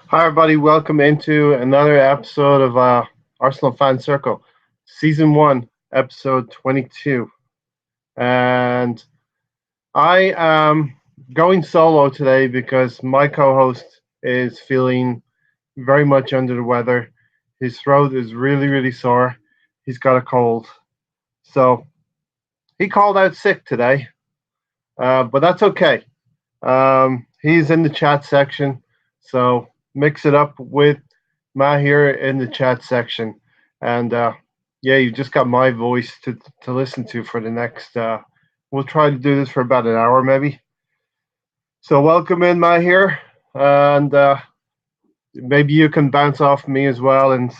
Hi, everybody. Welcome into another episode of Arsenal Fan Circle, Season 1, Episode 22. And I am going solo today because my co host is feeling very much under the weather. His throat is really, really sore. He's got a cold. So he called out sick today, but that's okay. He's in the chat section. So mix it up with Mahir in the chat section. And yeah, you just got my voice to listen to for the next. We'll try to do this for about an hour, maybe. So welcome in, Mahir, and maybe you can bounce off me as well and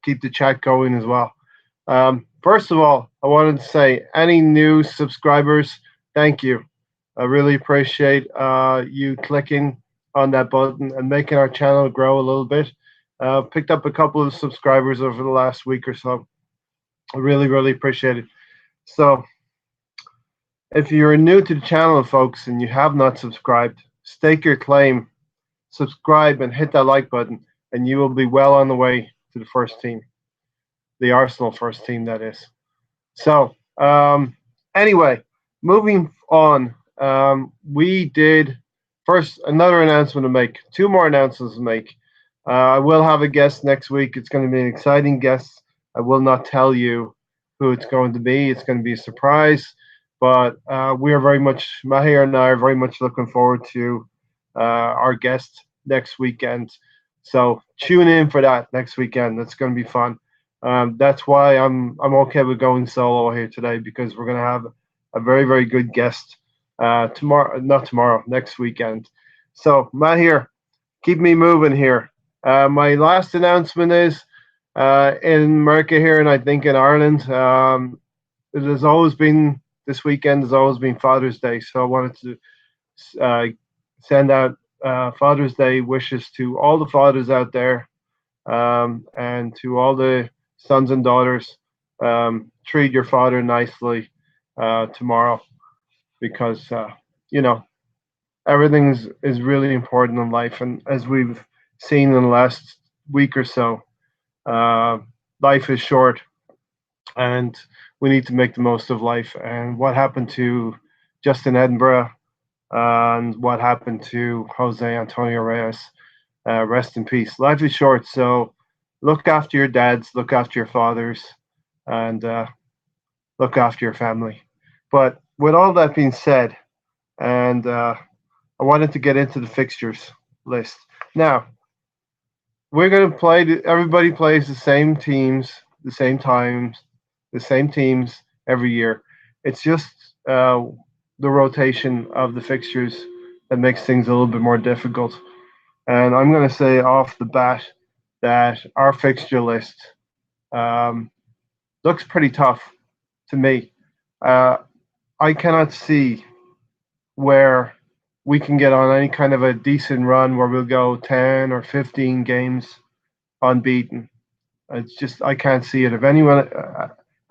keep the chat going as well. First of all, I wanted to say any new subscribers, thank you. I really appreciate you clicking on that button and making our channel grow a little bit. Picked up a couple of subscribers over the last week or so. I really, really appreciate it. So, if you're new to the channel, folks, and you have not subscribed, stake your claim, subscribe, and hit that like button, and you will be well on the way to the first team, the Arsenal first team, that is. So, anyway, moving on, we did first another announcement to make, two more announcements to make. I will have a guest next week. It's going to be an exciting guest. I will not tell you who it's going to be. It's going to be a surprise. But we are very much, Mahir and I are very much looking forward to our guest next weekend. So tune in for that next weekend. That's going to be fun. That's why I'm okay with going solo here today because we're going to have a very, very good guest tomorrow, not tomorrow, next weekend. So Mahir, keep me moving here. My last announcement is in America here, and I think in Ireland, it has always been this weekend has always been Father's Day. So I wanted to send out Father's Day wishes to all the fathers out there and to all the sons and daughters. Treat your father nicely tomorrow because you know everything is really important in life, and as we've seen in the last week or so, uh, life is short, and we need to make the most of life. And what happened to Justin Edinburgh and what happened to Jose Antonio Reyes? Rest in peace. Life is short, so look after your dads, look after your fathers, and look after your family. But with all that being said, and I wanted to get into the fixtures list. Now, we're going to play, everybody plays the same teams, the same times, the same teams every year. It's just the rotation of the fixtures that makes things a little bit more difficult. And I'm going to say off the bat that our fixture list um, looks pretty tough to me. Uh, I cannot see where we can get on any kind of a decent run where we'll go 10 or 15 games unbeaten. It's just, I can't see it. If anyone,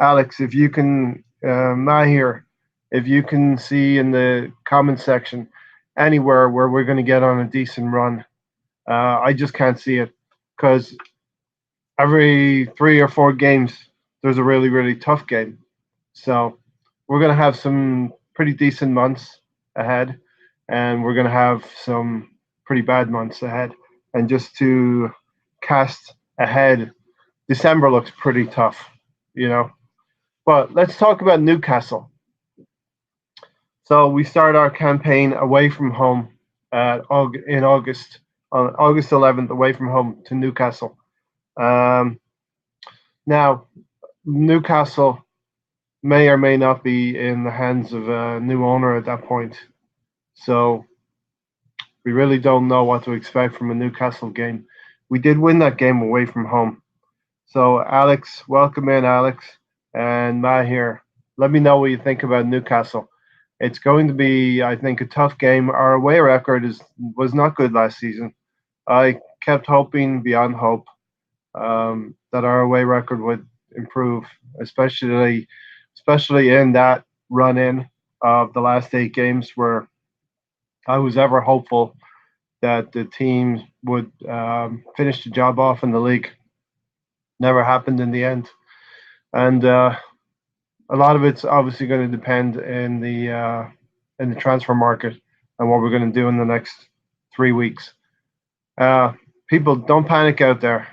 Alex, if you can, Mahir, if you can see in the comment section anywhere where we're going to get on a decent run, I just can't see it because every 3 or 4 games, there's a really, really tough game. So we're going to have some pretty decent months ahead, and we're going to have some pretty bad months ahead. And just to cast ahead, December looks pretty tough, you know. But let's talk about Newcastle. So we start our campaign away from home in August, on August 11th, away from home to Newcastle. Um, Now, Newcastle may or may not be in the hands of a new owner at that point. So we really don't know what to expect from a Newcastle game. We did win that game away from home. So, Alex, welcome in, Alex, and Matt here. Let me know what you think about Newcastle. It's going to be, I think, a tough game. Our away record was not good last season. I kept hoping beyond hope that our away record would improve, especially in that run in of the last 8 games where I was ever hopeful that the team would finish the job off in the league. Never happened in the end, and a lot of it's obviously going to depend in the transfer market and what we're going to do in the next 3 weeks. Uh, People, don't panic out there.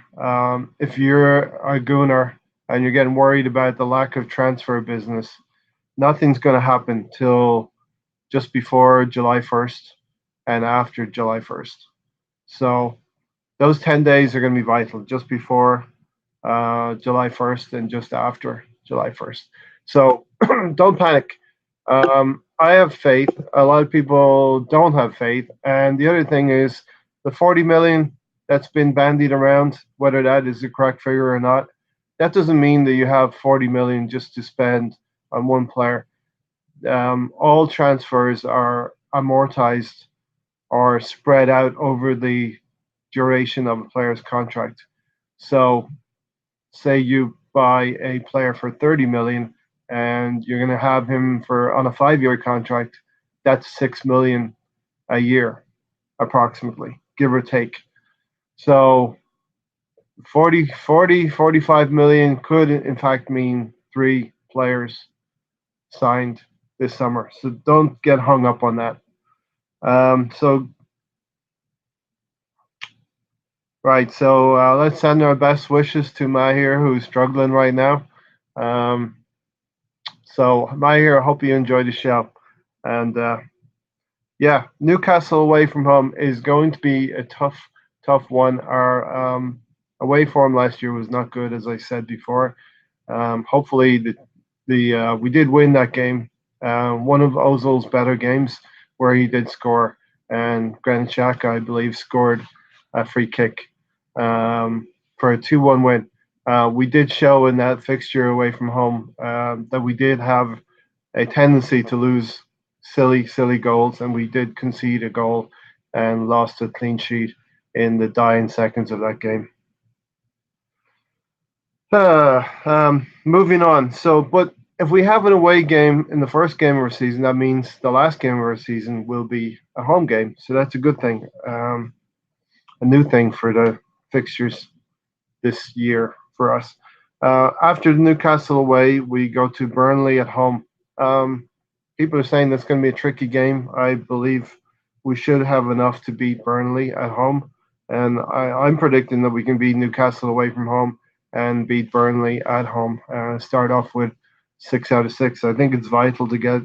If you're a gooner and you're getting worried about the lack of transfer business, nothing's going to happen till just before July 1st and after July 1st. So those 10 days are going to be vital, just before July 1st and just after July 1st. So don't panic. I have faith. A lot of people don't have faith. And the other thing is the 40 million that's been bandied around, whether that is the correct figure or not, that doesn't mean that you have 40 million just to spend on one player. All transfers are amortized or spread out over the duration of a player's contract. So say you buy a player for 30 million and you're going to have him for on a 5-year contract, that's 6 million a year approximately, give or take. So 45 million could in fact mean 3 players signed this summer. So don't get hung up on that. So right, so let's send our best wishes to Mahir, who's struggling right now. So Mahir, I hope you enjoyed the show. And yeah, Newcastle away from home is going to be a tough one. Our away form last year was not good, as I said before. Hopefully, we did win that game. One of Ozil's better games where he did score, and Granit Xhaka, I believe, scored a free kick for a 2-1 win. We did show in that fixture away from home that we did have a tendency to lose silly goals, and we did concede a goal and lost a clean sheet in the dying seconds of that game. Moving on. So, but if we have an away game in the first game of our season, that means the last game of our season will be a home game. So that's a good thing. A new thing for the fixtures this year for us. After the Newcastle away, we go to Burnley at home. People are saying that's going to be a tricky game. I believe we should have enough to beat Burnley at home. And I'm predicting that we can beat Newcastle away from home and beat Burnley at home. Start off with 6 out of 6. I think it's vital to get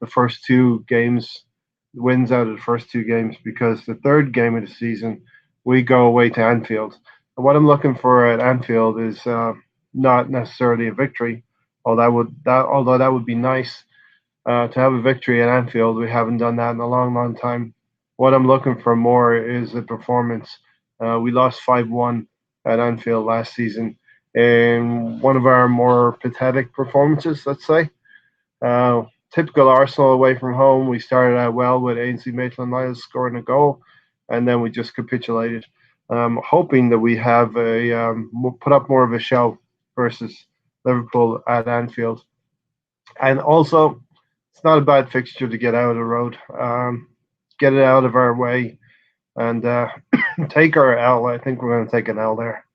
the first 2 games, wins out of the first 2 games, because the third game of the season, we go away to Anfield. And what I'm looking for at Anfield is not necessarily a victory, although that would be nice to have a victory at Anfield. We haven't done that in a long time. What I'm looking for more is a performance. We lost 5-1 at Anfield last season in one of our more pathetic performances, let's say. Typical Arsenal away from home. We started out well with Ainsley Maitland-Niles scoring a goal, and then we just capitulated. Hoping that we have put up more of a show versus Liverpool at Anfield. And also, it's not a bad fixture to get out of the road. Get it out of our way and take our L. I think we're going to take an L there,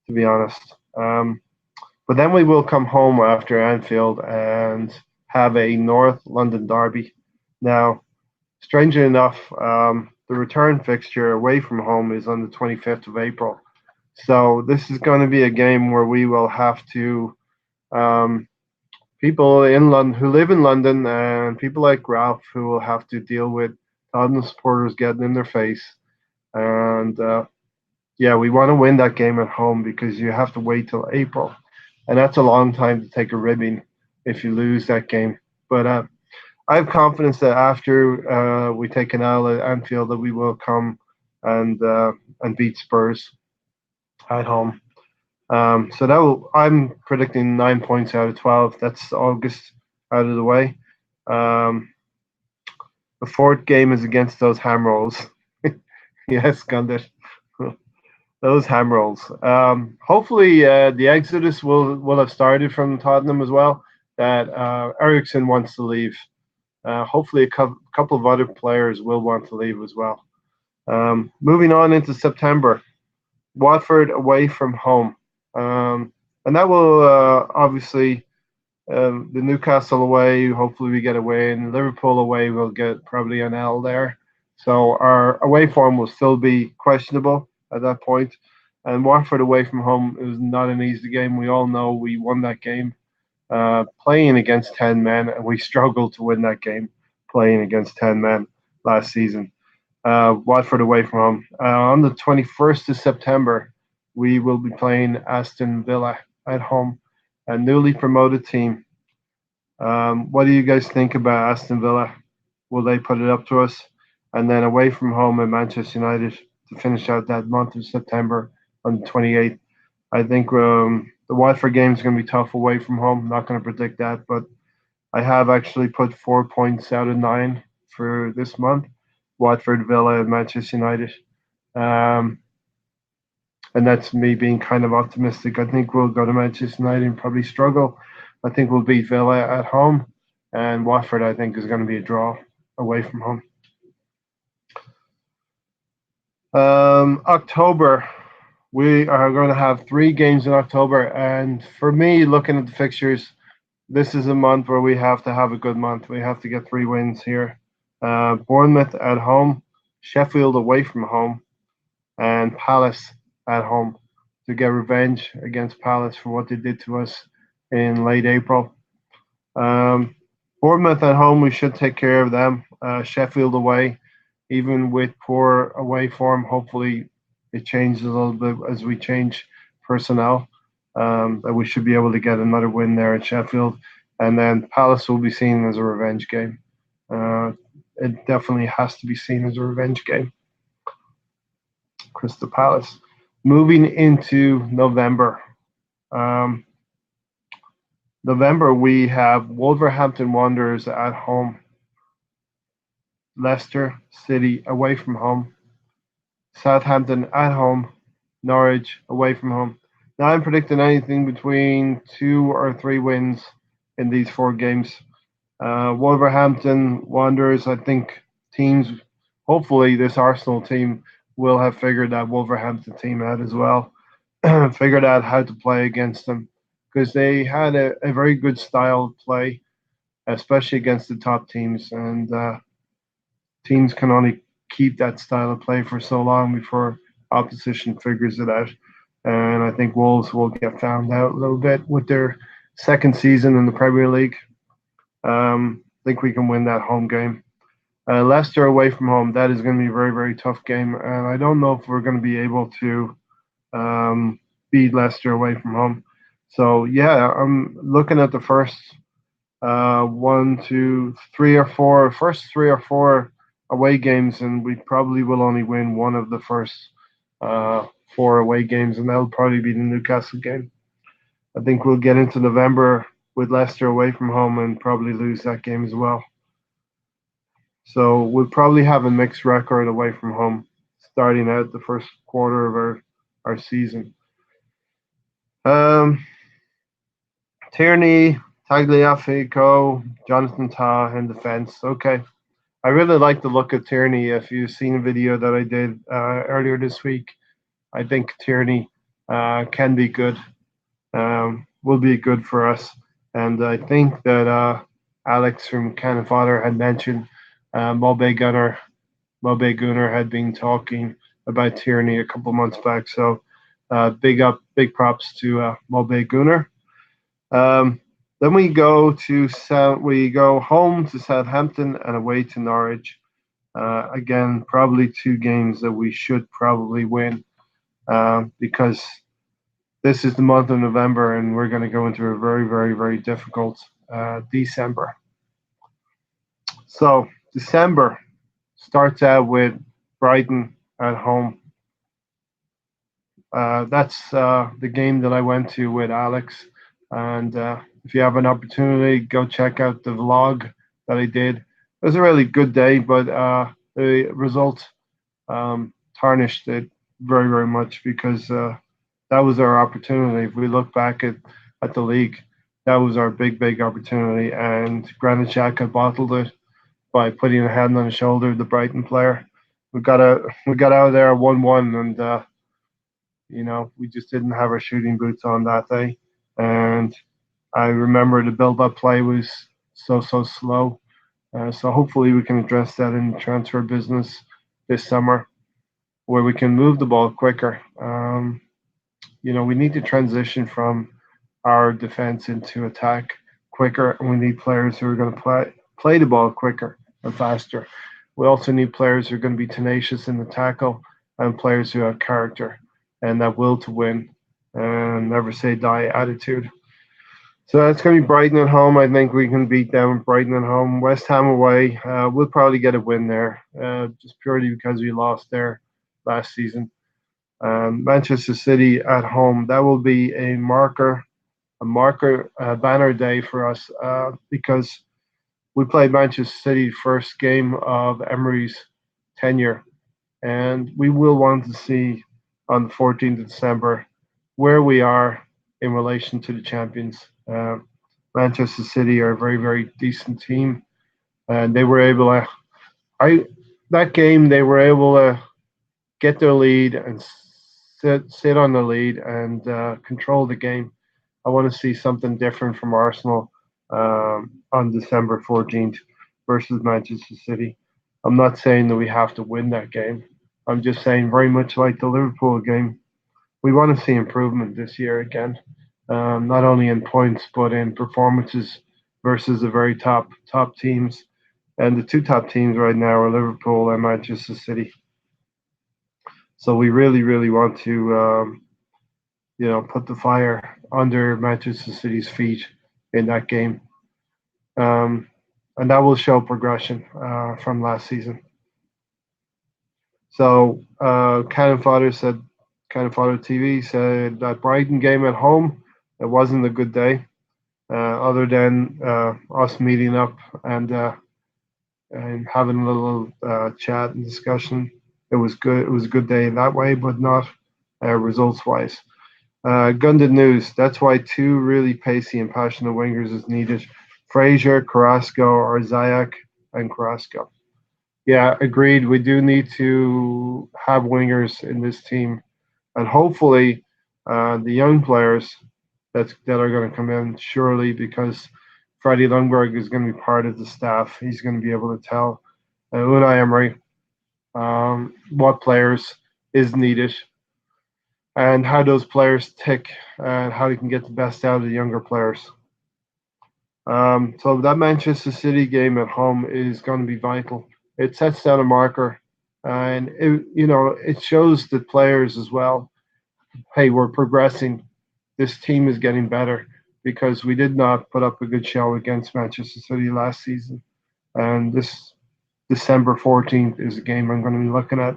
to be honest. But then we will come home after Anfield and have a North London derby. Now, strangely enough, the return fixture away from home is on the 25th of April. So this is going to be a game where we will have to, people in London who live in London and people like Ralph who will have to deal with Tottenham supporters getting in their face. And yeah, we want to win that game at home because you have to wait till April. And that's a long time to take a ribbing if you lose that game. But I have confidence that after we take an L at Anfield, that we will come and beat Spurs at home. So I'm predicting 9 points out of 12. That's August out of the way. The fourth game is against those ham rolls. Yes, Gundit. Those ham rolls. Hopefully, the exodus will have started from Tottenham as well. That Eriksen wants to leave. Hopefully, a couple of other players will want to leave as well. Moving on into September, Watford away from home. Um, and that will obviously the Newcastle away. Hopefully, we get a win. Liverpool away, we'll get probably an L there. So our away form will still be questionable at that point. And Watford away from home is not an easy game. We all know we won that game playing against 10 men, and we struggled to win that game playing against 10 men last season. Watford away from home. On the 21st of September, we will be playing Aston Villa at home, a newly promoted team. What do you guys think about Aston Villa? Will they put it up to us? And then away from home at Manchester United to finish out that month of September on the 28th. I think the Watford game is going to be tough away from home. I'm not going to predict that, but I have actually put 4 points out of 9 for this month. Watford, Villa, and Manchester United. Um, and that's me being kind of optimistic. I think we'll go to Manchester United and probably struggle. I think we'll beat Villa at home, and Watford, I think, is going to be a draw away from home. October, we are going to have 3 games in October, and for me, looking at the fixtures, this is a month where we have to have a good month. We have to get 3 wins here. Bournemouth at home, Sheffield away from home, and Palace at home to get revenge against Palace for what they did to us in late April. Um, Bournemouth at home, we should take care of them. Sheffield away, even with poor away form, hopefully it changes a little bit as we change personnel. That we should be able to get another win there at Sheffield. And then Palace will be seen as a revenge game. It definitely has to be seen as a revenge game. Crystal Palace. Moving into November. Um, November, we have Wolverhampton Wanderers at home, Leicester City away from home, Southampton at home, Norwich away from home. Now I'm predicting anything between 2 or 3 wins in these 4 games. Wolverhampton Wanderers, I think teams, hopefully this Arsenal team will have figured that Wolverhampton team out as well, figured out how to play against them because they had a very good style of play, especially against the top teams. And teams can only keep that style of play for so long before opposition figures it out. And I think Wolves will get found out a little bit with their second season in the Premier League. I think we can win that home game. Leicester away from home, that is going to be a very, very tough game. And I don't know if we're going to be able to beat Leicester away from home. So, yeah, I'm looking at the first 1, 2, 3, or 4, first 3 or 4 away games, and we probably will only win one of the first 4 away games, and that'll probably be the Newcastle game. I think we'll get into November with Leicester away from home and probably lose that game as well. So we'll probably have a mixed record away from home starting out the first quarter of our season. Tierney, Tagliafico, Jonathan Tah in defense. Okay. I really like the look of Tierney. If you've seen a video that I did earlier this week, I think Tierney can be good, will be good for us. And I think that Alex from Cannon Fodder had mentioned Mobe Gunner had been talking about Tierney a couple months back. So big props to Mobe Gunner. Then we go home to Southampton and away to Norwich. Again, probably 2 games that we should probably win because this is the month of November and we're going to go into a very, very, very difficult December. So December starts out with Brighton at home. That's the game that I went to with Alex. And if you have an opportunity, go check out the vlog that I did. It was a really good day, but the result tarnished it very, very much because that was our opportunity. If we look back at the league, that was our big, big opportunity. And Granit Xhaka bottled it by putting a hand on the shoulder of the Brighton player. we got out of there 1-1, and we just didn't have our shooting boots on that day. And I remember the build-up play was so slow. So hopefully we can address that in the transfer business this summer, where we can move the ball quicker. We need to transition from our defense into attack quicker, and we need players who are going to play the ball quicker and faster. We also need players who are going to be tenacious in the tackle, and players who have character and that will to win and never say die attitude. So that's going to be Brighton at home. I think we can beat them. Brighton at home. West Ham away. We'll probably get a win there, just purely because we lost there last season. Manchester City at home. That will be a banner day for us because we played Manchester City first game of Emery's tenure, and we will want to see on the 14th of December where we are in relation to the champions. Manchester City are a very, very decent team, and they were able to. That game they were able to get their lead and sit on the lead and control the game. I want to see something different from Arsenal on December 14th versus Manchester City. I'm not saying that we have to win that game. I'm just saying, very much like the Liverpool game, we want to see improvement this year again, not only in points but in performances versus the very top teams. And the two top teams right now are Liverpool and Manchester City. So we really, really want to, put the fire under Manchester City's feet in that game, and that will show progression from last season. So Cannon Fodder TV said that Brighton game at home, it wasn't a good day, other than us meeting up and having a little chat and discussion. It was good. It was a good day that way, but not results wise. Gunded News. That's why two really pacey and passionate wingers is needed. Fraser, Carrasco, or Ziyech and Carrasco. Yeah, agreed. We do need to have wingers in this team, and hopefully, the young players that are going to come in surely because Freddie Lundberg is going to be part of the staff. He's going to be able to tell Unai Emery what players is needed and how those players tick and how he can get the best out of the younger players. So that Manchester City game at home is going to be vital. It sets down a marker, and it shows the players as well. Hey, we're progressing. This team is getting better because we did not put up a good show against Manchester City last season, and this December 14th is a game I'm going to be looking at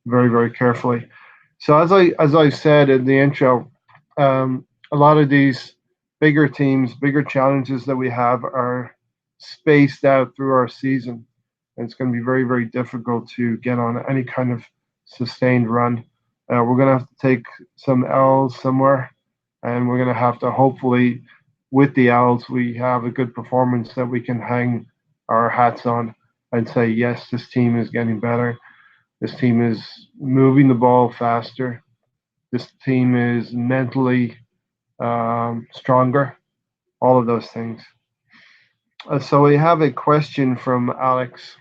very, very carefully. So as I said in the intro, a lot of these bigger teams, bigger challenges that we have are spaced out through our season, and it's going to be very, very difficult to get on any kind of sustained run. We're going to have to take some L's somewhere, and we're going to have to hopefully, with the L's, we have a good performance that we can hang our hats on and say, yes, this team is getting better. This team is moving the ball faster. This team is mentally stronger. All of those things. So we have a question from Alex.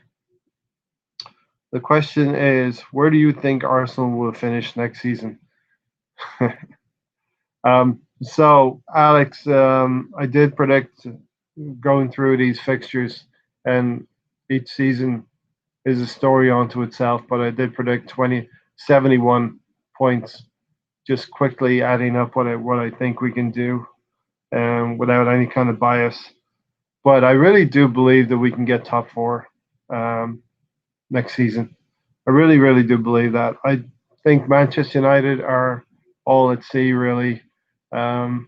The question is, where do you think Arsenal will finish next season? So, Alex, I did predict going through these fixtures, and each season is a story unto itself, but I did predict 71 points, just quickly adding up what I think we can do without any kind of bias. But I really do believe that we can get top four next season. I really, really do believe that. I think Manchester United are all at sea, really. And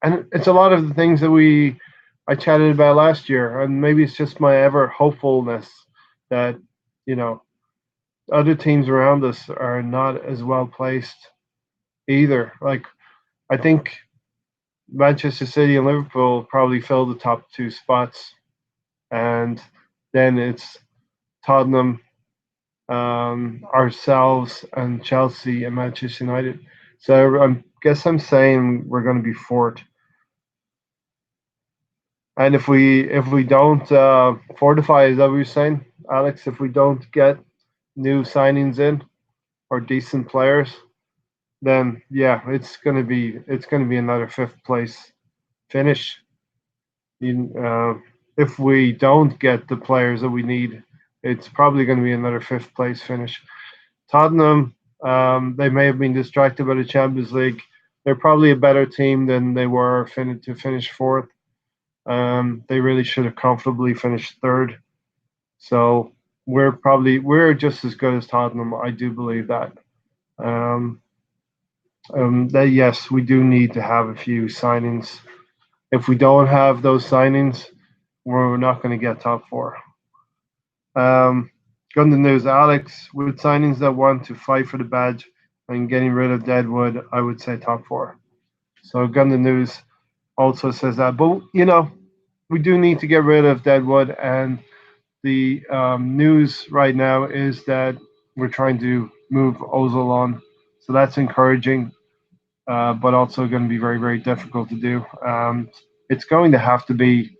it's a lot of the things that I chatted about last year, and maybe it's just my ever hopefulness that other teams around us are not as well placed either. Like I think Manchester City and Liverpool probably fill the top two spots, and then it's Tottenham ourselves and Chelsea and Manchester United. So I guess I'm saying we're going to be fourth. And if we don't fortify, is that what you're saying, Alex? If we don't get new signings in or decent players, then yeah, it's gonna be another fifth place finish. You, if we don't get the players that we need, it's probably going to be another fifth place finish. Tottenham, they may have been distracted by the Champions League. They're probably a better team than they were to finish fourth. They really should have comfortably finished third. So we're just as good as Tottenham. I do believe that. Um, that yes, we do need to have a few signings. If we don't have those signings, we're not going to get top four. Gun the news, Alex. With signings that want to fight for the badge and getting rid of Deadwood, I would say top four. So Gun the news also says that. But we do need to get rid of Deadwood, and the news right now is that we're trying to move Ozil on. So that's encouraging, but also going to be very, very difficult to do. It's going to have to be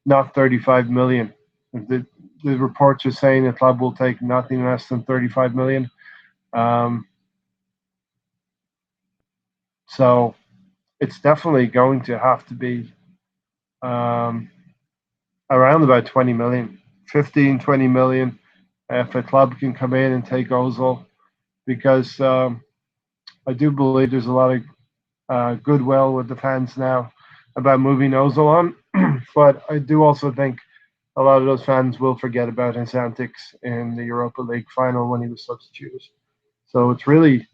not 35 million. The reports are saying the club will take nothing less than 35 million. Um, so it's definitely going to have to be um, around about 20 million, 15, 20 million if a club can come in and take Ozil, because I do believe there's a lot of goodwill with the fans now about moving Ozil on. But I do also think a lot of those fans will forget about his antics in the Europa League final when he was substituted. So it's really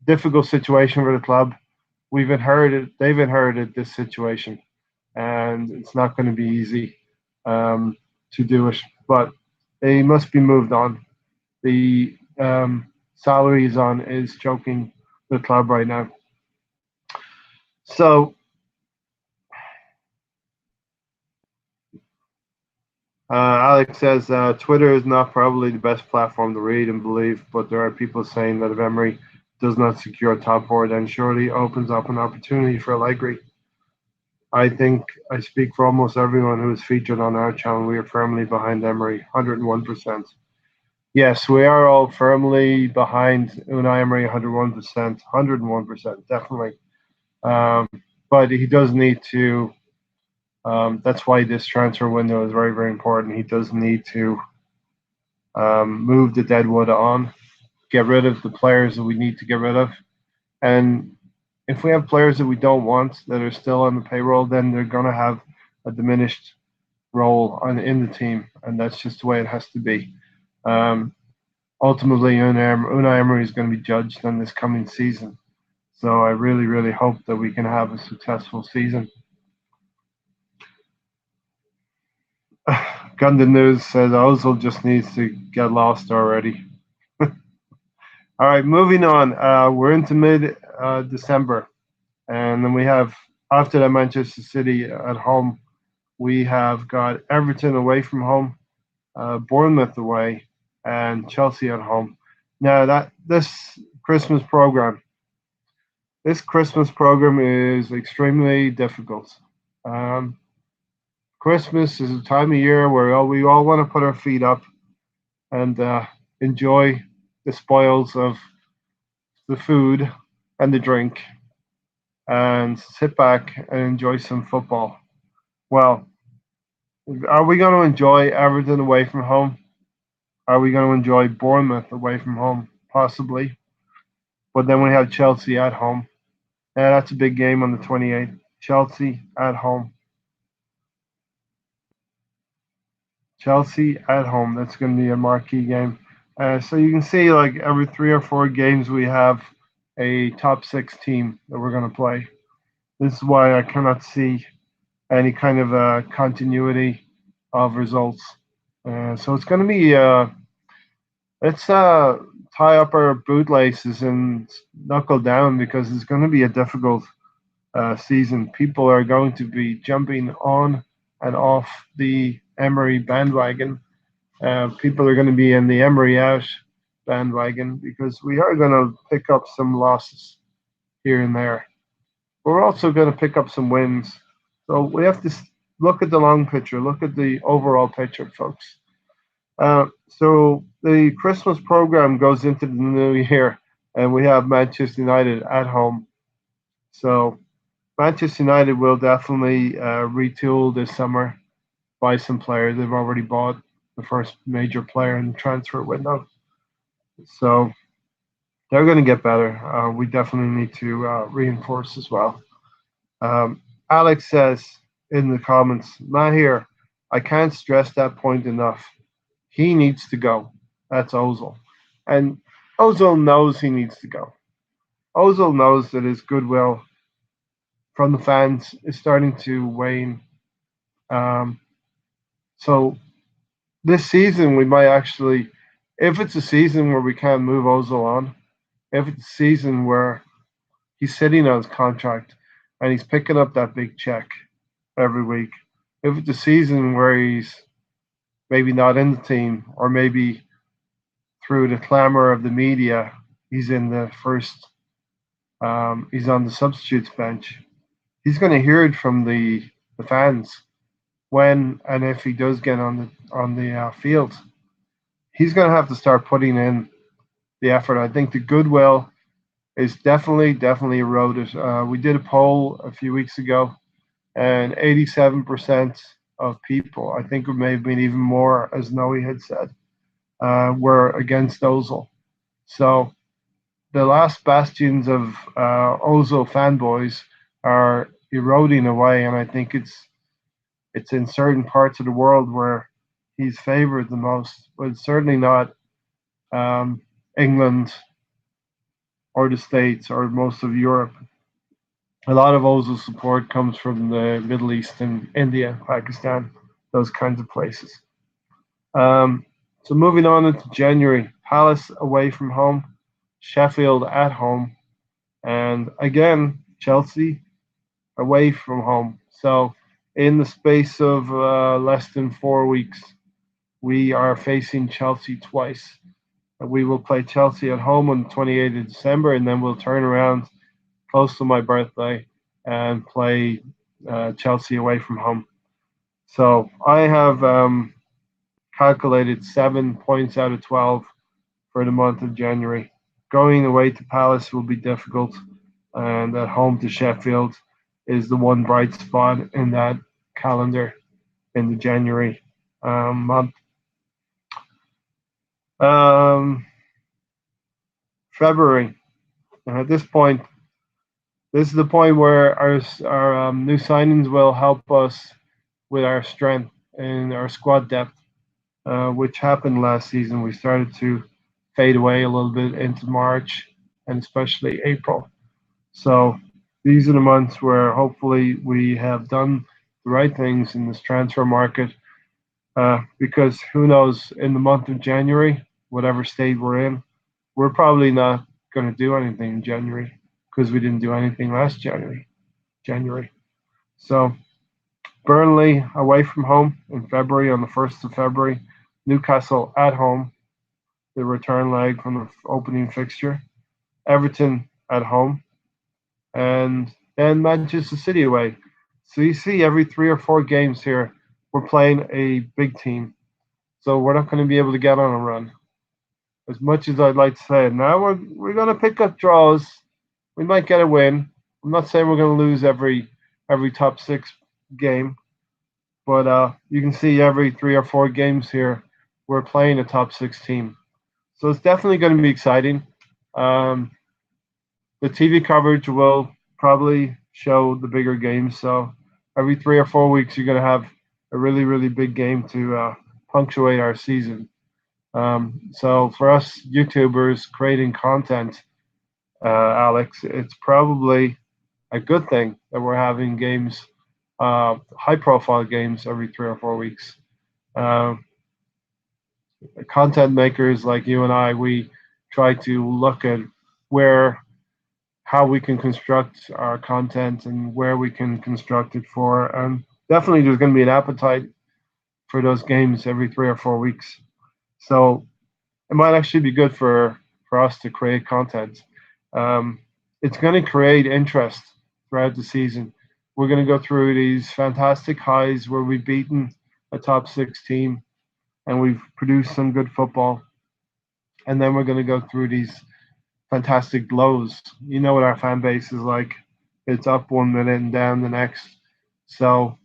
difficult situation for the club. They've inherited this situation, and it's not going to be easy to do it. But they must be moved on. The salary he's on is choking the club right now. So Alex says Twitter is not probably the best platform to read and believe, but there are people saying that if Emery does not secure top four, then surely opens up an opportunity for Allegri. I think I speak for almost everyone who is featured on our channel. We are firmly behind Emery, 101%. Yes, we are all firmly behind Unai Emery, 101%, 101%, definitely. Um, but he does need to. That's why this transfer window is very, very important. He does need to move the deadwood on, get rid of the players that we need to get rid of. And if we have players that we don't want that are still on the payroll, then they're going to have a diminished role in the team. And that's just the way it has to be. Um, Ultimately, Unai Emery is going to be judged on this coming season. So I really, really hope that we can have a successful season. Gundam News says Ozil just needs to get lost already. All right, moving on. We're into mid December, and then we have after that Manchester City at home. We have got Everton away from home, Bournemouth away, and Chelsea at home. Now that this Christmas program is extremely difficult. Um, Christmas is a time of year where we all want to put our feet up and enjoy the spoils of the food and the drink and sit back and enjoy some football. Well, are we going to enjoy Everton away from home? Are we going to enjoy Bournemouth away from home? Possibly. But then we have Chelsea at home. Yeah, that's a big game on the 28th. Chelsea at home. Chelsea at home. That's going to be a marquee game. So you can see, like every 3 or 4 games, we have a top six team that we're going to play. This is why I cannot see any kind of continuity of results. So it's going to be let's tie up our bootlaces and knuckle down because it's going to be a difficult season. People are going to be jumping on and off the Emery bandwagon People are going to be in the Emery out bandwagon because we are going to pick up some losses here and there. We're also going to pick up some wins. So we have to look at the long picture, look at the overall picture, folks. So the Christmas program goes into the new year, and we have Manchester United at home. So Manchester United will definitely retool this summer, buy some players. They've already bought the first major player in the transfer window. So they're going to get better. We definitely need to reinforce as well. Um, Alex says in the comments, Mahir, I can't stress that point enough. He needs to go. That's Ozil. And Ozil knows he needs to go. Ozil knows that his goodwill from the fans is starting to wane. Um, so this season, we might actually, if it's a season where we can't move Ozil on, if it's a season where he's sitting on his contract and he's picking up that big check every week, if it's a season where he's maybe not in the team or maybe through the clamor of the media, he's in the first, he's on the substitutes bench. He's going to hear it from the fans when and if he does get on the field. He's going to have to start putting in the effort. I think the goodwill is definitely eroded. We did a poll a few weeks ago, and 87% of people, I think it may have been even more, as Noe had said, were against Ozil. So the last bastions of Ozil fanboys are eroding away, and I think it's in certain parts of the world where he's favoured the most, but certainly not um, England or the States or most of Europe. A lot of Ozil support comes from the Middle East and India, Pakistan, those kinds of places. So moving on into January, Palace away from home, Sheffield at home, and again Chelsea away from home. So in the space of less than 4 weeks, we are facing Chelsea twice. We will play Chelsea at home on the 28th of December, and then we'll turn around close to my birthday and play Chelsea away from home. So I have calculated 7 points out of 12 for the month of January. Going away to Palace will be difficult, and at home to Sheffield is the one bright spot in that calendar in the January month. February. At this point, this is the point where our new signings will help us with our strength and our squad depth, which happened last season. We started to fade away a little bit into March and especially April. So these are the months where hopefully we have done the right things in this transfer market. Because who knows, in the month of January, whatever state we're in, we're probably not going to do anything in January because we didn't do anything last January. So Burnley away from home in February on the 1st of February. Newcastle at home, the return leg from the opening fixture. Everton at home. And then Manchester City away. So you see every 3 or 4 games here, we're playing a big team. So we're not going to be able to get on a run. As much as I'd like to say it, now we're going to pick up draws. We might get a win. I'm not saying we're going to lose every top six game, but you can see every 3 or 4 games here, we're playing a top six team. So it's definitely going to be exciting. The TV coverage will probably show the bigger games. So every 3 or 4 weeks, you're going to have a really big game to punctuate our season. So for us YouTubers creating content, Alex, it's probably a good thing that we're having games, high-profile games every 3 or 4 weeks. Uh, Content makers like you and I, we try to look at where how we can construct our content and where we can construct it for. And definitely there's going to be an appetite for those games every 3 or 4 weeks. So it might actually be good for us to create content. Um, it's going to create interest throughout the season. We're going to go through these fantastic highs where we've beaten a top six team and we've produced some good football. And then we're going to go through these fantastic lows. You know what our fan base is like. It's up 1 minute and down the next. So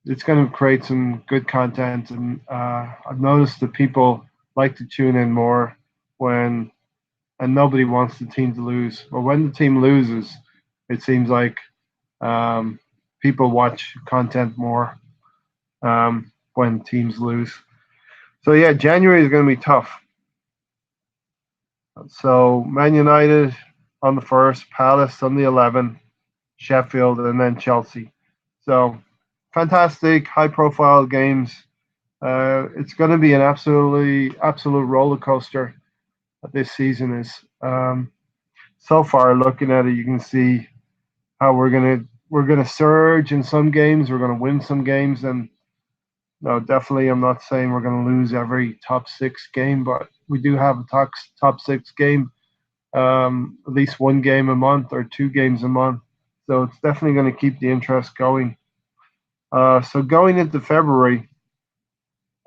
it's going to create some good content. And I've noticed that people like to tune in more when, and nobody wants the team to lose. But when the team loses, it seems like um, people watch content more when teams lose. So yeah, January is going to be tough. So Man United on the first, Palace on the 11th, Sheffield, and then Chelsea. So fantastic, high-profile games. It's going to be an absolute roller coaster. This season is. So far, looking at it, you can see how we're gonna surge in some games. We're gonna win some games, and no, definitely, I'm not saying we're gonna lose every top six game, but we do have a top six game, at least one game a month or 2 games a month. So it's definitely going to keep the interest going. So going into February,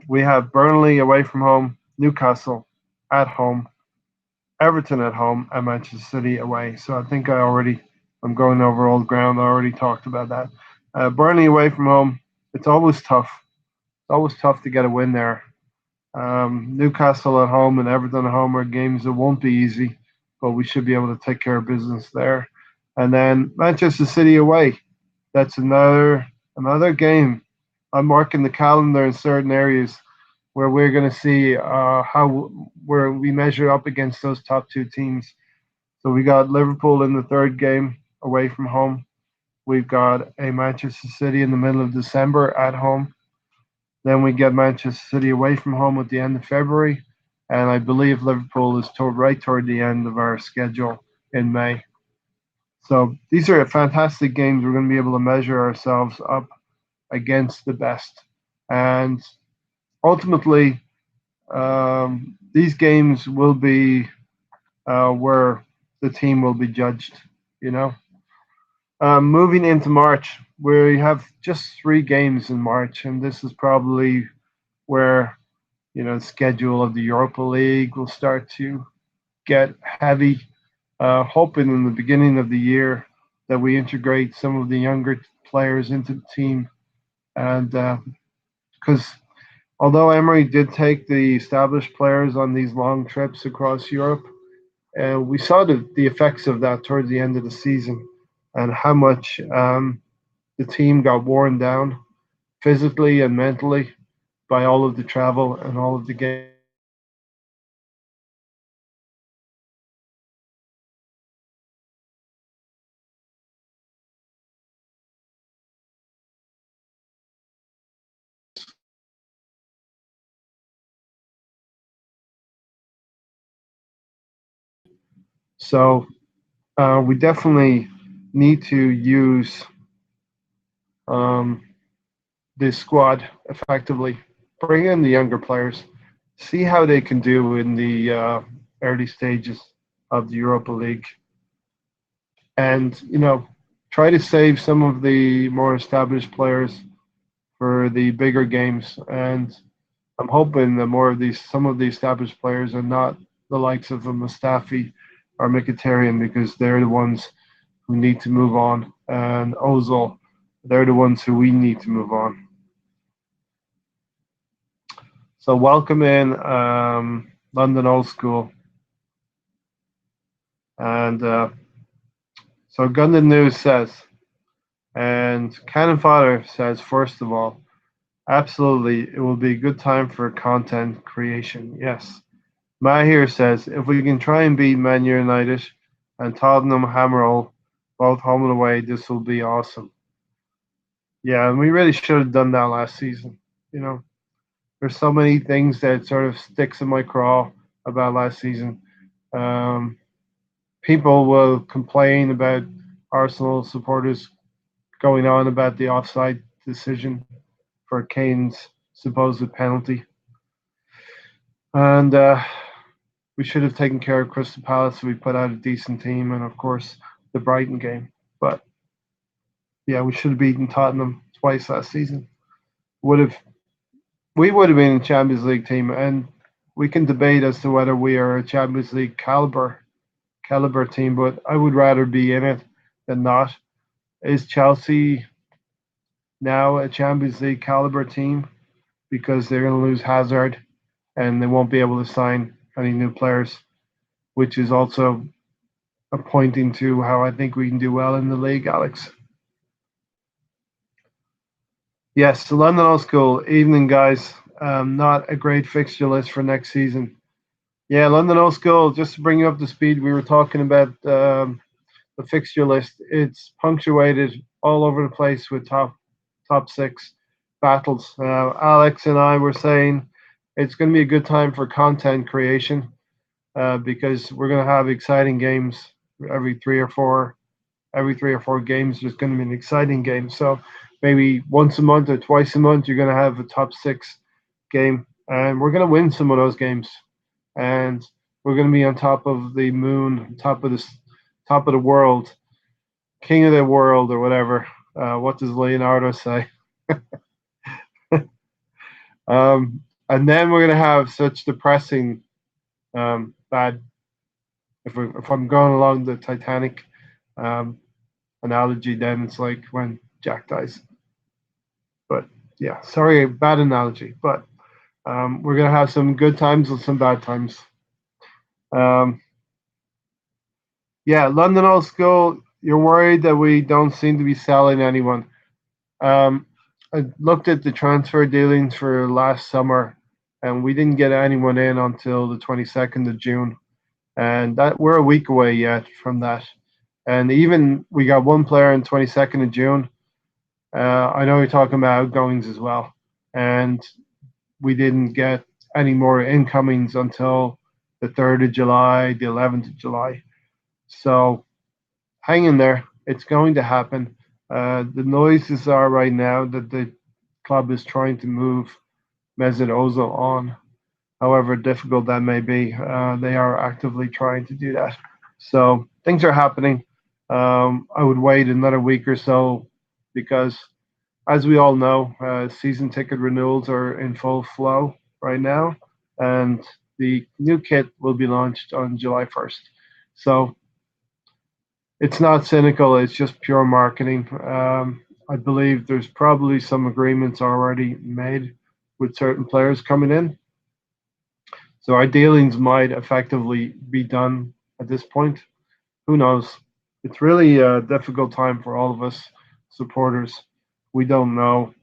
we have Burnley away from home, Newcastle at home, Everton at home, and Manchester City away. So I think I'm going over old ground. I already talked about that. Burnley away from home, it's always tough. It's always tough to get a win there. Newcastle at home and Everton at home are games that won't be easy, but we should be able to take care of business there. And then Manchester City away. That's another game. I'm marking the calendar in certain areas where we're going to see how where we measure up against those top two teams. So we got Liverpool in the third game away from home. We've got a Manchester City in the middle of December at home. Then we get Manchester City away from home at the end of February, and I believe Liverpool is right toward the end of our schedule in May. So these are fantastic games. We're going to be able to measure ourselves up against the best, and ultimately, these games will be where the team will be judged. You know, moving into March, we have just 3 games in March, and this is probably where the schedule of the Europa League will start to get heavy. Hoping in the beginning of the year that we integrate some of the younger players into the team, and because although Emery did take the established players on these long trips across Europe, we saw the effects of that towards the end of the season, and how much the team got worn down physically and mentally by all of the travel and all of the games. So we definitely need to use um, this squad effectively. Bring in the younger players, see how they can do in the early stages of the Europa League, and try to save some of the more established players for the bigger games. And I'm hoping that some of the established players are not the likes of a Mustafi or Mkhitaryan, because they're the ones who need to move on, and Ozil, they're the ones who we need to move on. So welcome in London Old School. And so Gundam News says, and Cannon Fodder says, first of all, absolutely, it will be a good time for content creation. Yes. Mahir says, if we can try and beat Man United and Tottenham Hammerall, both home and away, this will be awesome. Yeah, and we really should have done that last season. You know, there's so many things that sort of sticks in my craw about last season. Um, People will complain about Arsenal supporters going on about the offside decision for Kane's supposed penalty, and we should have taken care of Crystal Palace. We put out a decent team, and of course the Brighton game. But yeah, we should have beaten Tottenham twice last season. Would have we would have been a Champions League team, and we can debate as to whether we are a Champions League caliber team, but I would rather be in it than not. Is Chelsea now a Champions League caliber team because they're going to lose Hazard and they won't be able to sign any new players, which is also pointing to how I think we can do well in the league, Alex. Yes, the London Old School. Evening, guys. Not a great fixture list for next season. Yeah, London Old School, just to bring you up to speed, we were talking about the fixture list. It's punctuated all over the place with top six battles. Alex and I were saying it's going to be a good time for content creation because we're going to have exciting games every three or four every 3 or 4 games. There's going to be an exciting game. So maybe once a month or twice a month, you're going to have a top six game, and we're going to win some of those games, and we're going to be on top of the moon, top of the world, king of the world, or whatever. What does Leonardo say? And then we're going to have such depressing, bad. If I'm going along the Titanic um, analogy, then it's like when Jack dies. But yeah, sorry, bad analogy. But we're gonna have some good times and some bad times. Um, yeah, London Old School. You're worried that we don't seem to be selling anyone. Um, I looked at the transfer dealings for last summer, and we didn't get anyone in until the 22nd of June, and that we're a week away yet from that. And even we got one player on 22nd of June. I know you're talking about outgoings as well, and we didn't get any more incomings until the 3rd of July, the 11th of July. So hang in there. It's going to happen. The noises are right now that the club is trying to move Mesut Ozil on. However difficult that may be, they are actively trying to do that. So things are happening. I would wait another week or so because, as we all know, season ticket renewals are in full flow right now, and the new kit will be launched on July 1st. So it's not cynical, it's just pure marketing. I believe there's probably some agreements already made with certain players coming in. So our dealings might effectively be done at this point. Who knows? It's really a difficult time for all of us supporters. We don't know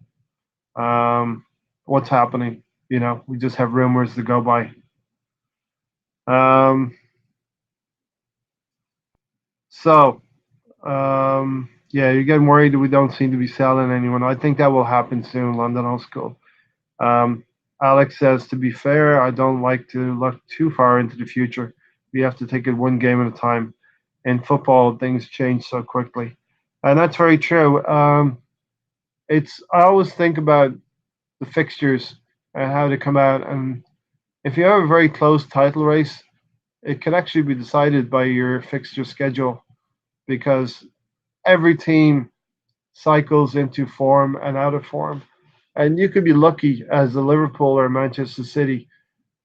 what's happening. We just have rumors to go by. Um, so, yeah, you're getting worried that we don't seem to be selling anyone. I think that will happen soon, London Old School. Um, Alex says, to be fair, I don't like to look too far into the future. We have to take it one game at a time. In football, things change so quickly. And that's very true. I always think about the fixtures and how they come out. And if you have a very close title race, it can actually be decided by your fixture schedule because every team cycles into form and out of form. And you could be lucky as a Liverpool or Manchester City,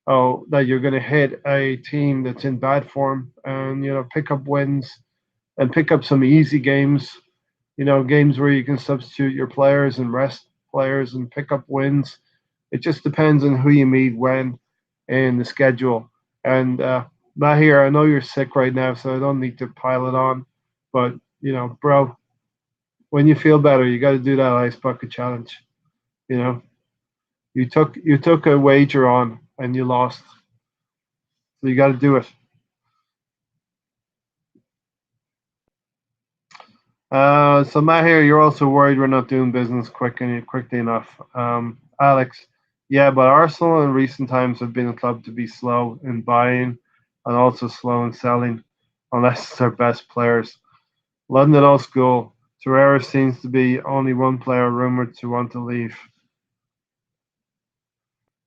that you're going to hit a team that's in bad form and pick up wins and pick up some easy games. Games where you can substitute your players and rest players and pick up wins. It just depends on who you meet when in the schedule. And Mahir, I know you're sick right now, so I don't need to pile it on. But bro, when you feel better, you got to do that ice bucket challenge. You know, you took a wager on and you lost, so you got to do it. So Mahir, you're also worried we're not doing business quickly enough. Alex, yeah, but Arsenal in recent times have been a club to be slow in buying and also slow in selling, unless it's their best players. London Old School, Torreira seems to be only one player rumored to want to leave.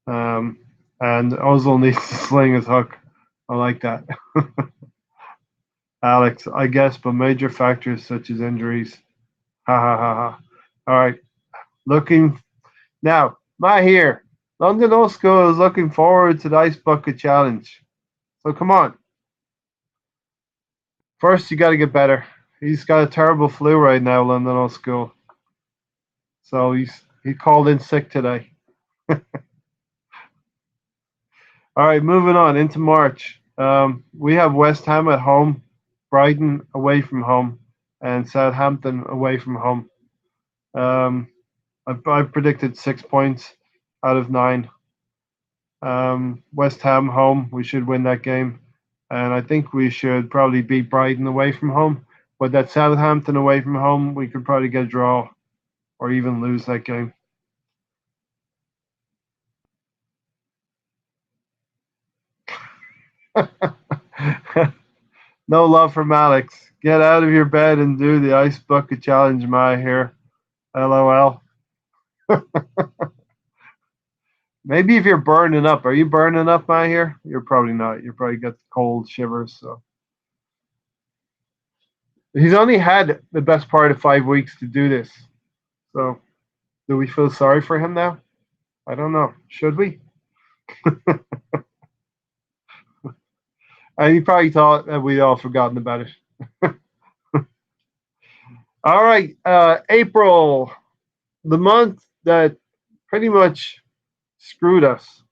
Um, and Ozil needs to sling his hook. I like that. Alex, I guess, but major factors such as injuries. Ha ha ha ha. All right. Looking now, Matt here. London Old School is looking forward to the Ice Bucket Challenge. So come on. First, you got to get better. He's got a terrible flu right now, London Old School. So he called in sick today. All right, moving on into March. We have West Ham at home, Brighton away from home, and Southampton away from home. Um, I predicted 6 points out of 9. West Ham home, we should win that game, and I think we should probably beat Brighton away from home. But that Southampton away from home, we could probably get a draw or even lose that game. No love from Alex. Get out of your bed and do the ice bucket challenge, my here. LOL. Maybe if you're burning up, are you burning up, my here? You're probably not. You probably got cold shivers. So he's only had the best part of 5 weeks to do this. So do we feel sorry for him now? I don't know. Should we? And he probably thought that we'd all forgotten about it. All right, April, the month that pretty much screwed us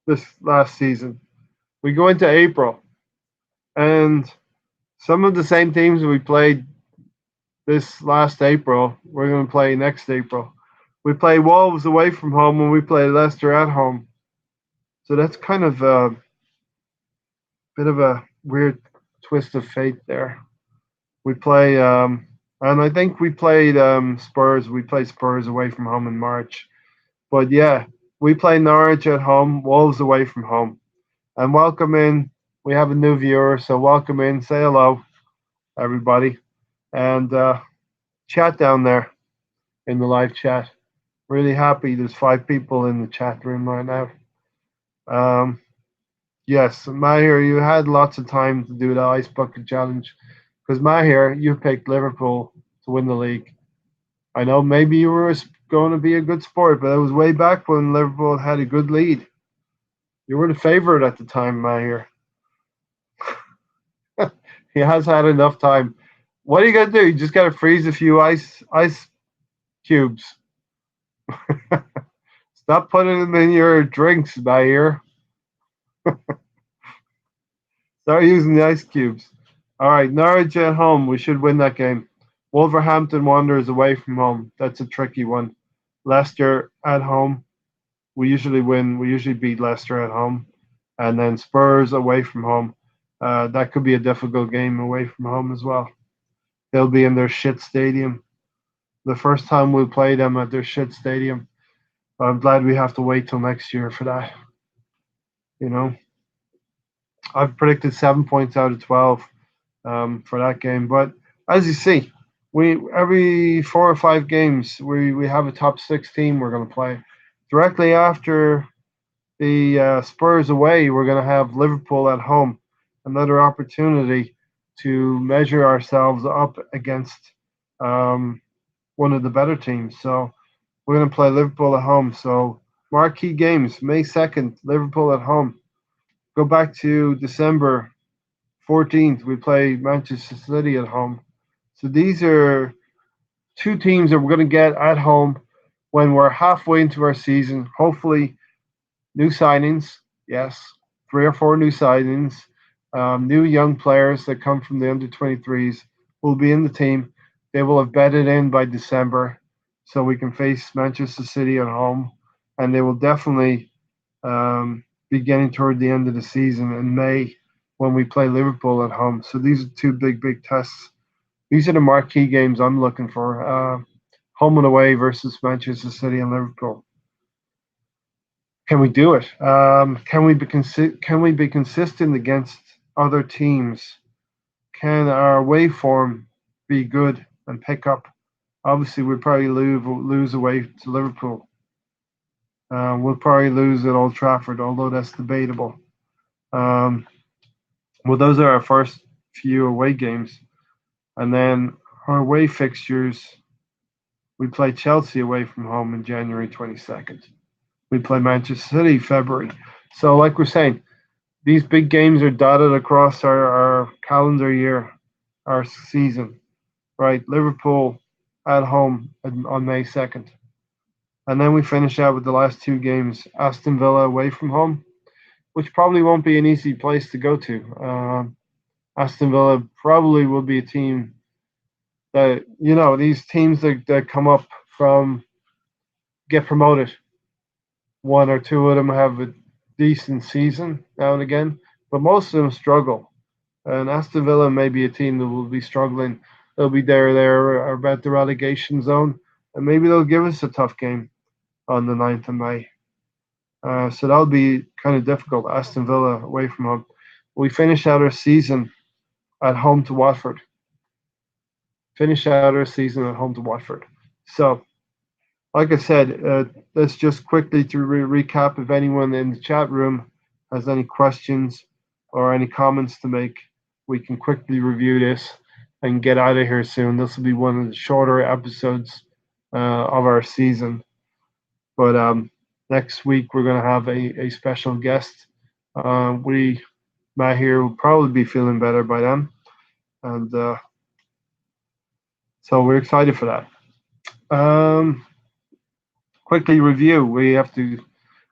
this last season. We go into April, and some of the same teams we played this last April, we're going to play next April. We play Wolves away from home, and we play Leicester at home. So that's kind of a bit of a weird twist of fate there. We play, and I think we played Spurs. We play Spurs away from home in March. But yeah, we play Norwich at home, Wolves away from home. And welcome in. We have a new viewer, so welcome in. Say hello, everybody, and chat down there in the live chat. Really happy. There's 5 people in the chat room right now. Yes, Mahir, you had lots of time to do the ice bucket challenge because Mahir, you picked Liverpool to win the league. I know maybe you were going to be a good sport, but it was way back when Liverpool had a good lead. You were the favorite at the time, Mahir. He has had enough time. What are you gonna do? You just gotta freeze a few ice cubes. Stop putting them in your drinks, Mahir. Start using the ice cubes. All right, Norwich at home. We should win that game. Wolverhampton Wanderers away from home. That's a tricky one. Leicester at home. We usually win. We usually beat Leicester at home. And then Spurs away from home. That could be a difficult game away from home as well. They'll be in their shit stadium. The first time we play them at their shit stadium. I'm glad we have to wait till next year for that. You know, I've predicted 7 points out of 12 for that game. But as you see, we every 4 or 5 games we have a top 6 team we're going to play. Directly after the Spurs away, we're going to have Liverpool at home. Another opportunity to measure ourselves up against one of the better teams. So we're going to play Liverpool at home. So marquee games, May 2nd, Liverpool at home. Go back to December 14th, we play Manchester City at home. So these are 2 teams that we're going to get at home when we're halfway into our season. Hopefully, new signings, yes, 3 or 4 new signings, new young players that come from the under 23s will be in the team. They will have bedded in by December, so we can face Manchester City at home, and they will definitely be getting toward the end of the season in May when we play Liverpool at home. So these are 2 big tests. These are the marquee games I'm looking for. Home and away versus Manchester City and Liverpool. Can we do it? Can we be consistent against other teams? Can our away form be good and pick up? Obviously, we'd probably lose away to Liverpool. We'll probably lose at Old Trafford, although that's debatable. Um, well, those are our first few away games, and then our away fixtures. We play Chelsea away from home in January 22nd. We play Manchester City February. So, like we're saying, these big games are dotted across our calendar year, our season, right? Liverpool at home on May 2nd. And then we finish out with the last two games Aston Villa away from home, which probably won't be an easy place to go to. Aston Villa probably will be a team that, these teams that come up from get promoted, one or two of them have a decent season now and again, but most of them struggle. And Aston Villa may be a team that will be struggling. They'll be there about the relegation zone, and maybe they'll give us a tough game on the 9th of May. So that'll be kind of difficult. Aston Villa away from home. We finish out our season at home to Watford. Finish out our season at home to Watford. So, like I said, let's just quickly to recap. If anyone in the chat room has any questions or any comments to make, we can quickly review this and get out of here soon. This will be one of the shorter episodes of our season. But next week we're going to have a special guest. Matt here will probably be feeling better by then, and so we're excited for that. Quickly review. We have to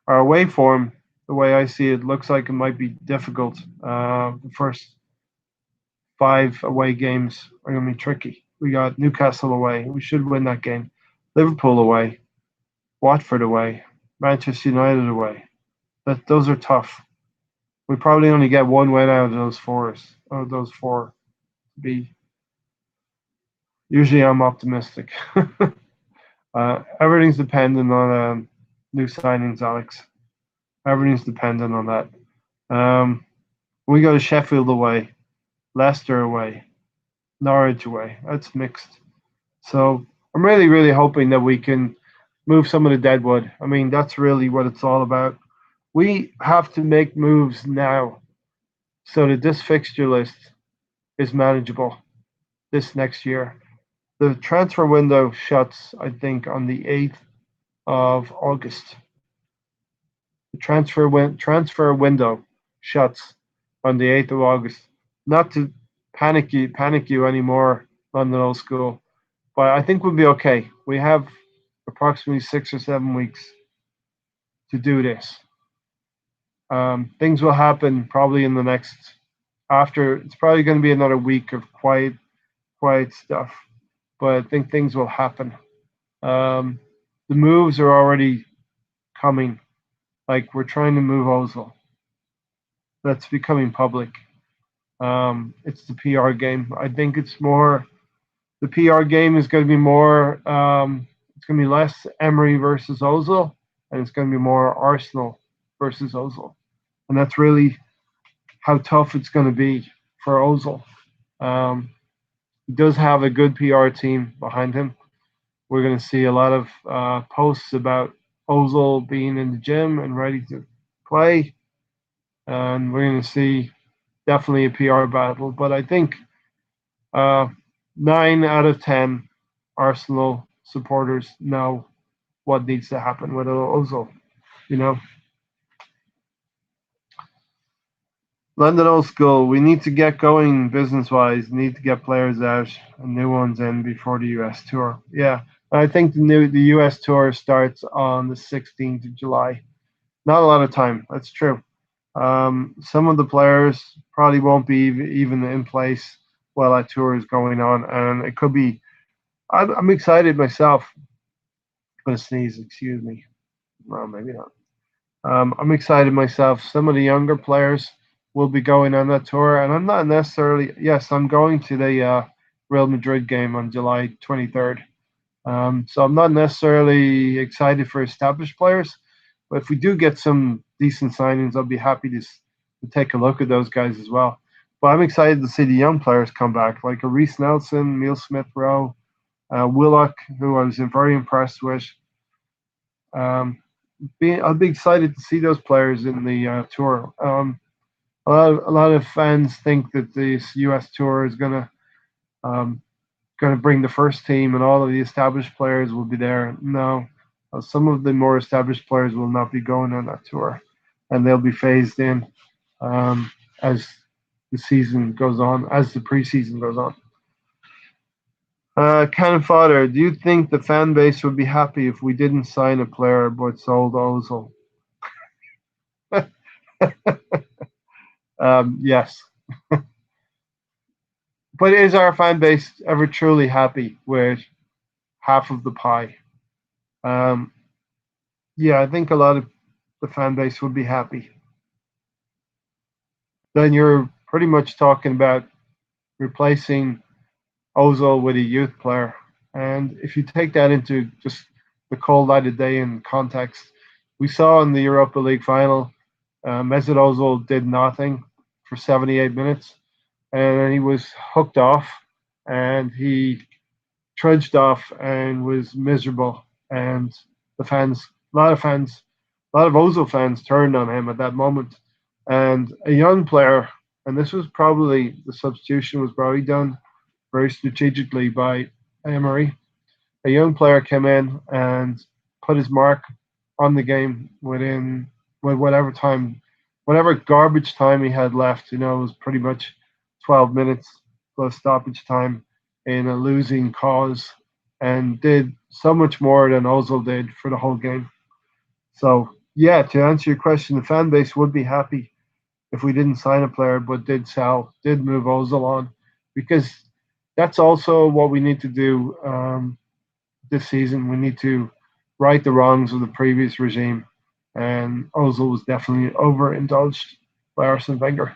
our away form. The way I see it, looks like it might be difficult. The first 5 away games are going to be tricky. We got Newcastle away. We should win that game. Liverpool away. Watford away. Manchester United away. Those are tough. We probably only get one win out of those four. To be usually I'm optimistic. Everything's dependent on new signings, Alex. Everything's dependent on that. We go to Sheffield away, Leicester away, Norwich away. That's mixed. So I'm really, really hoping that we can move some of the deadwood. I mean, that's really what it's all about. We have to make moves now so that this fixture list is manageable this next year. The transfer window shuts, I think, on the 8th of August. The transfer window shuts on the 8th of August. Not to panic you anymore, London Old School, but I think we'll be okay. We have approximately 6 or 7 weeks to do this. Things will happen probably in the next after. It's probably going to be another week of quiet stuff, but I think things will happen. The moves are already coming. Like we're trying to move Ozil. That's becoming public. It's the PR game. I think it's more. The PR game is going to be more. It's going to be less Emery versus Ozil, and it's going to be more Arsenal versus Ozil, and that's really how tough it's going to be for Ozil. He does have a good PR team behind him. We're going to see a lot of posts about Ozil being in the gym and ready to play, and we're going to see definitely a PR battle. But I think 9 out of 10 Arsenal supporters know what needs to happen with Ozil. You know, London Old School. We need to get going business-wise. Need to get players out and new ones in before the US tour. Yeah, I think the US tour starts on the 16th of July. Not a lot of time. That's true. Some of the players probably won't be even in place while that tour is going on, and it could be. I'm excited myself. I'm gonna sneeze. Excuse me. Well, maybe not. I'm excited myself. Some of the younger players will be going on that tour, and I'm not necessarily. Yes, I'm going to the Real Madrid game on July 23rd. So I'm not necessarily excited for established players, but if we do get some decent signings, I'll be happy to take a look at those guys as well. But I'm excited to see the young players come back, like a Reece Nelson, Neil Smith-Rowe, Willock, who I was very impressed with. Um, I'll be excited to see those players in the tour. A lot of fans think that this U.S. tour is um, gonna bring the first team and all of the established players will be there. No, some of the more established players will not be going on that tour, and they'll be phased in um, as the season goes on, as the preseason goes on. Cannon Fodder, do you think the fan base would be happy if we didn't sign a player but sold Ozil? Yes, but is our fan base ever truly happy with half of the pie? Um, yeah, I think a lot of the fan base would be happy. Then you're pretty much talking about replacing Ozil with a youth player. And if you take that into just the cold light of day in context, we saw in the Europa League final, Mesut Ozil did nothing for 78 minutes, and then he was hooked off, and he trudged off and was miserable. And the fans, a lot of Ozil fans turned on him at that moment. And a young player, and this was probably the substitution was probably done very strategically by Emery. A young player came in and put his mark on the game with whatever garbage time he had left. It was pretty much 12 minutes plus stoppage time in a losing cause, and did so much more than Ozil did for the whole game. So yeah, to answer your question, the fan base would be happy if we didn't sign a player, but did move Ozil on, because that's also what we need to do this season. We need to right the wrongs of the previous regime, and Ozil was definitely overindulged by Arsene Wenger.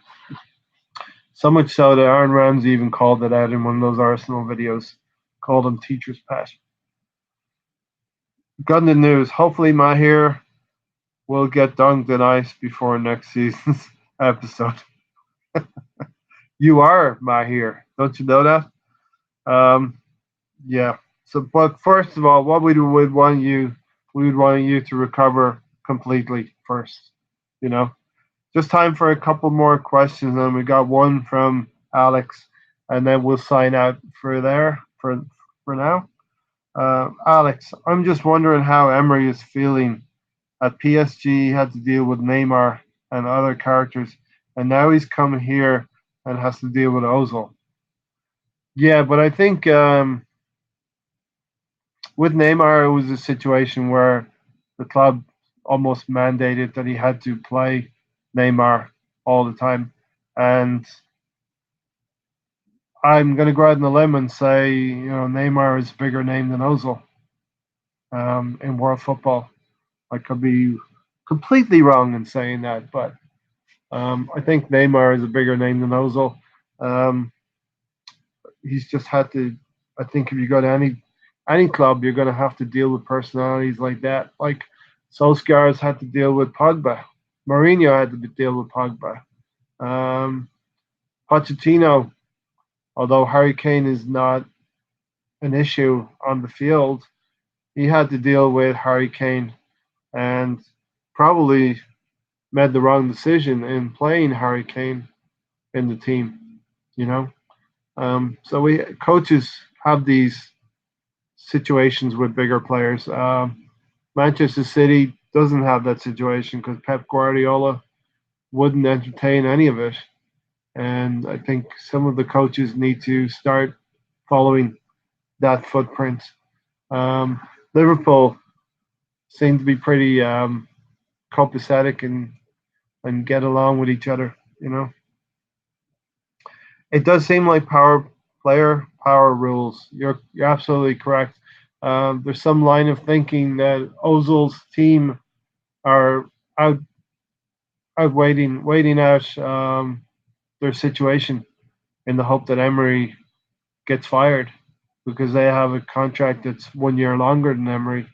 So much so that Aaron Ramsey even called it out in one of those Arsenal videos, called him teacher's pet. Got the news. Hopefully, Mahir will get dunked in ice before next season's episode. You are Mahir, don't you know that? Um, yeah. So, but first of all, what we would want you to recover completely first. You know, just time for a couple more questions, and we got one from Alex, and then we'll sign out for now. Alex, I'm just wondering how Emery is feeling. At PSG, he had to deal with Neymar and other characters, and now he's coming here and has to deal with Ozil. Yeah, but I think with Neymar, it was a situation where the club almost mandated that he had to play Neymar all the time. And I'm going to go out on a limb and say, Neymar is a bigger name than Ozil in world football. I could be completely wrong in saying that, but I think Neymar is a bigger name than Ozil. Um, he's just had to. I think if you go to any club, you're going to have to deal with personalities like that. Like Solskjaer's had to deal with Pogba. Mourinho had to deal with Pogba. Um, Pochettino, although Harry Kane is not an issue on the field, he had to deal with Harry Kane and probably made the wrong decision in playing Harry Kane in the team. You know, so we coaches have these situations with bigger players. Manchester City doesn't have that situation because Pep Guardiola wouldn't entertain any of it. And I think some of the coaches need to start following that footprint. Um, Liverpool seem to be pretty copacetic and get along with each other. It does seem like power rules. You're absolutely correct. There's some line of thinking that Ozil's team are out waiting out their situation in the hope that Emery gets fired because they have a contract that's 1 year longer than Emery.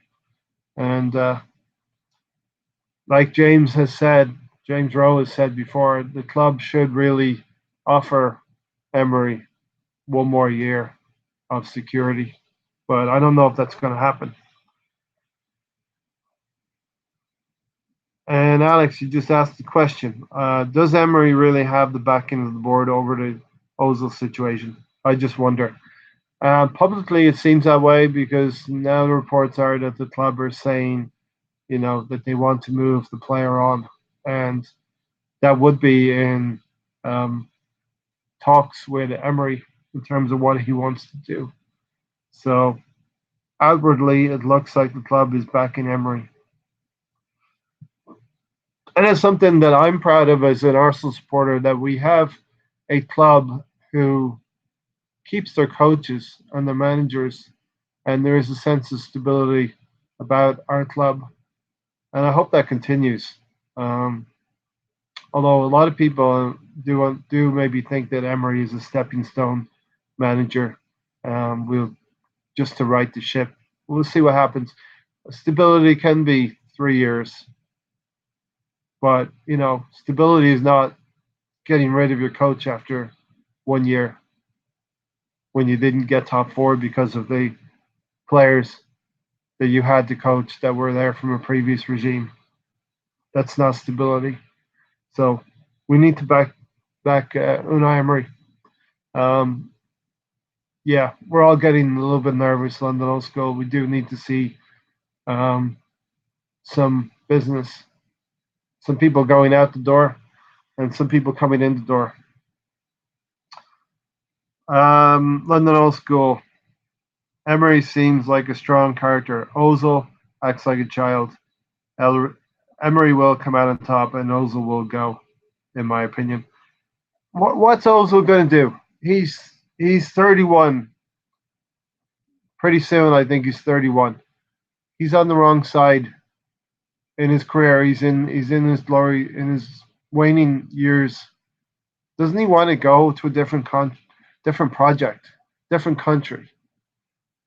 And like James Rowe has said before, the club should really offer Emery 1 more year of security. But I don't know if that's going to happen. And Alex, you just asked the question: does Emery really have the backing of the board over the Ozil situation? I just wonder. Publicly, it seems that way because now the reports are that the club are saying, that they want to move the player on, and that would be in um, talks with Emery in terms of what he wants to do. So outwardly, it looks like the club is backing Emery, and it's something that I'm proud of as an Arsenal supporter that we have a club who keeps their coaches and their managers, and there is a sense of stability about our club, and I hope that continues. Um, Although a lot of people do maybe think that Emery is a stepping stone manager, we'll just to right the ship. We'll see what happens. Stability can be 3 years, but stability is not getting rid of your coach after 1 year when you didn't get top four because of the players that you had to coach that were there from a previous regime. That's not stability. So we need to back Unai Emery. Um, yeah, we're all getting a little bit nervous, London Old School. We do need to see um, some business, some people going out the door, and some people coming in the door. London Old School. Emery seems like a strong character. Ozil acts like a child. El- Emery will come out on top, and Ozil will go, in my opinion. What's Ozil going to do? He's 31. Pretty soon, I think he's 31. He's on the wrong side in his career. He's in his glory in his waning years. Doesn't he want to go to a different project, different country,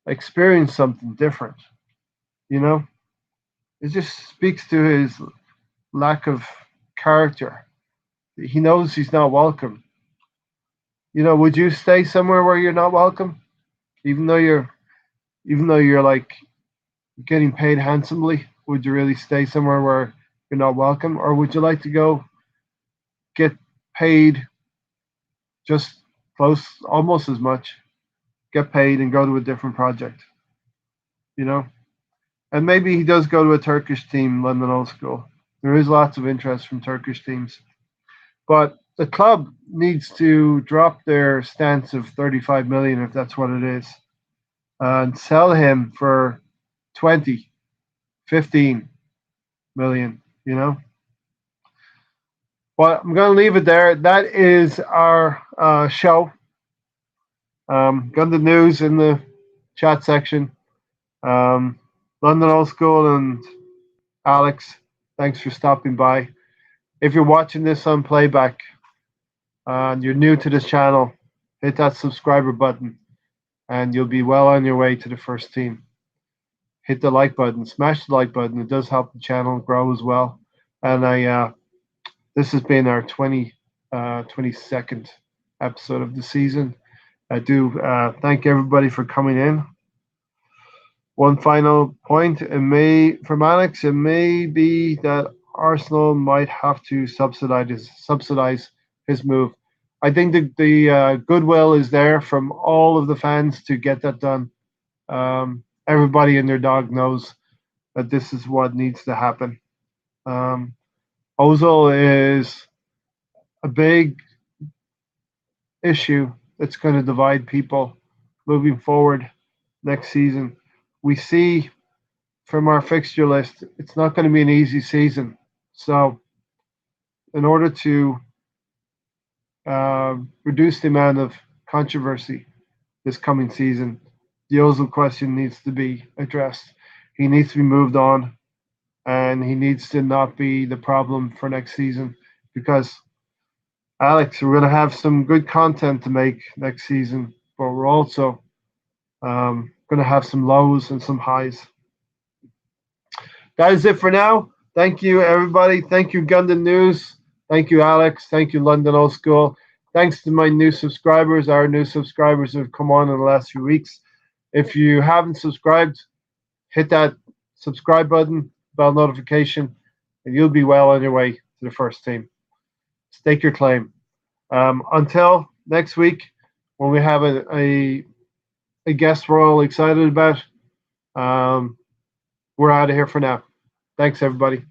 experience something different? You know, it just speaks to his lack of character. He knows he's not welcome. Would you stay somewhere where you're not welcome, even though you're like getting paid handsomely? Would you really stay somewhere where you're not welcome, or would you like to go get paid just close, almost as much, get paid and go to a different project, you know? And maybe he does go to a Turkish team, London Old School. There is lots of interest from Turkish teams. But the club needs to drop their stance of 35 million, if that's what it is, and sell him for 20, 15 million, you know? But I'm going to leave it there. That is our show. Got the news in the chat section. Um, London Old School and Alex, thanks for stopping by. If you're watching this on playback and you're new to this channel, hit that subscriber button and you'll be well on your way to the first team. Hit the like button, smash the like button. It does help the channel grow as well. And this has been our 22nd episode of the season. I do thank everybody for coming in. One final point, from Alex, it may be that Arsenal might have to subsidize his move. I think the goodwill is there from all of the fans to get that done. Everybody and their dog knows that this is what needs to happen. Ozil is a big issue that's going to divide people moving forward next season. We see from our fixture list, it's not going to be an easy season. So, in order to reduce the amount of controversy this coming season, the Ozil question needs to be addressed. He needs to be moved on, and he needs to not be the problem for next season because, Alex, we're going to have some good content to make next season, but we're also going to have some lows and some highs. That is it for now. Thank you, everybody. Thank you, Gundam News. Thank you, Alex. Thank you, London Old School. Thanks to my new subscribers, our new subscribers who have come on in the last few weeks. If you haven't subscribed, hit that subscribe button, bell notification. and you'll be well on your way to the first team. Stake your claim. Until next week, when we have a guest we're all excited about, we're out of here for now. Thanks, everybody.